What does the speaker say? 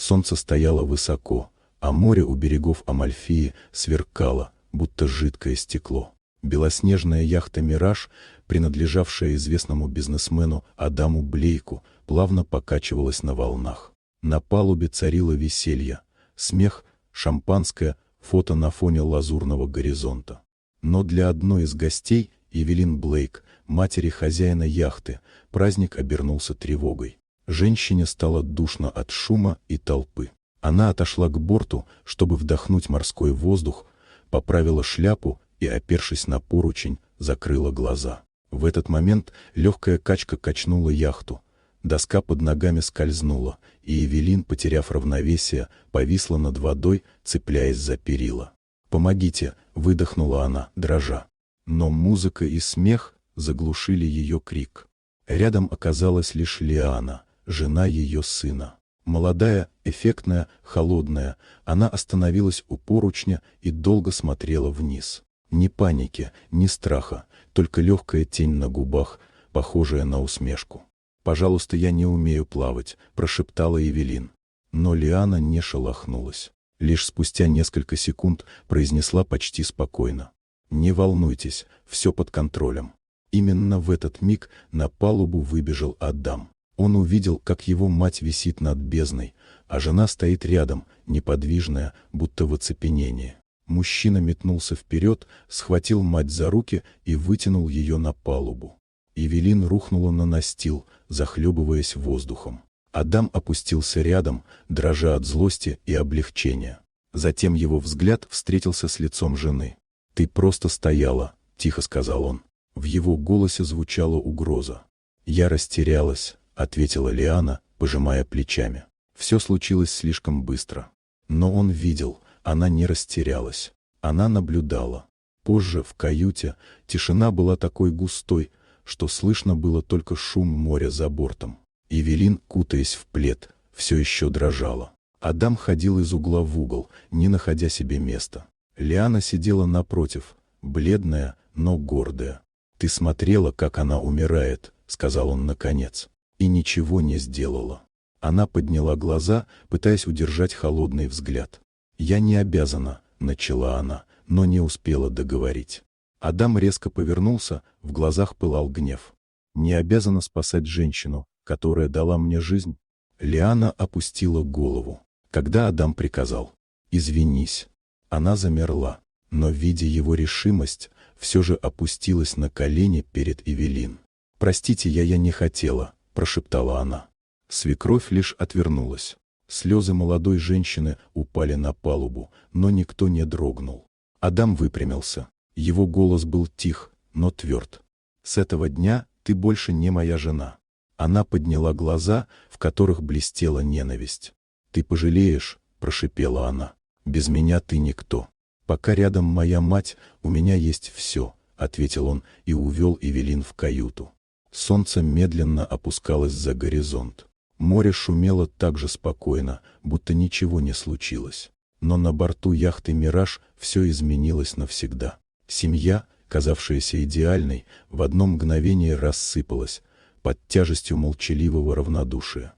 Солнце стояло высоко, а море у берегов Амальфии сверкало, будто жидкое стекло. Белоснежная яхта «Мираж», принадлежавшая известному бизнесмену Адаму Блейку, плавно покачивалась на волнах. На палубе царило веселье, смех, шампанское, фото на фоне лазурного горизонта. Но для одной из гостей, Эвелин Блейк, матери хозяина яхты, праздник обернулся тревогой. Женщине стало душно от шума и толпы. Она отошла к борту, чтобы вдохнуть морской воздух, поправила шляпу и, опершись на поручень, закрыла глаза. В этот момент легкая качка качнула яхту. Доска под ногами скользнула, и Эвелин, потеряв равновесие, повисла над водой, цепляясь за перила. «Помогите!» — выдохнула она, дрожа. Но музыка и смех заглушили ее крик. Рядом оказалась лишь Лиана, жена ее сына. Молодая, эффектная, холодная, она остановилась у поручня и долго смотрела вниз. Ни паники, ни страха, только легкая тень на губах, похожая на усмешку. «Пожалуйста, я не умею плавать», — прошептала Эвелин. Но Лиана не шелохнулась. Лишь спустя несколько секунд произнесла почти спокойно: «Не волнуйтесь, все под контролем». Именно в этот миг на палубу выбежал Адам. Он увидел, как его мать висит над бездной, а жена стоит рядом, неподвижная, будто в оцепенении. Мужчина метнулся вперед, схватил мать за руки и вытянул ее на палубу. Эвелин рухнула на настил, захлебываясь воздухом. Адам опустился рядом, дрожа от злости и облегчения. Затем его взгляд встретился с лицом жены. «Ты просто стояла», — тихо сказал он. В его голосе звучала угроза. «Я растерялась», — ответила Лиана, пожимая плечами. Все случилось слишком быстро. Но он видел, она не растерялась. Она наблюдала. Позже, в каюте, тишина была такой густой, что слышно было только шум моря за бортом. Эвелин, кутаясь в плед, все еще дрожала. Адам ходил из угла в угол, не находя себе места. Лиана сидела напротив, бледная, но гордая. «Ты смотрела, как она умирает», — сказал он наконец, — «и ничего не сделала». Она подняла глаза, пытаясь удержать холодный взгляд. «Я не обязана», — начала она, но не успела договорить. Адам резко повернулся, в глазах пылал гнев. «Не обязана спасать женщину, которая дала мне жизнь». Лиана опустила голову. Когда Адам приказал: «Извинись», она замерла, но, видя его решимость, все же опустилась на колени перед Эвелин. «Простите, я не хотела», — прошептала она. Свекровь лишь отвернулась. Слезы молодой женщины упали на палубу, но никто не дрогнул. Адам выпрямился. Его голос был тих, но тверд. «С этого дня ты больше не моя жена». Она подняла глаза, в которых блестела ненависть. «Ты пожалеешь», — прошипела она. «Без меня ты никто. Пока рядом моя мать, у меня есть все», — ответил он и увел Эвелин в каюту. Солнце медленно опускалось за горизонт. Море шумело так же спокойно, будто ничего не случилось. Но на борту яхты «Мираж» все изменилось навсегда. Семья, казавшаяся идеальной, в одно мгновение рассыпалась под тяжестью молчаливого равнодушия.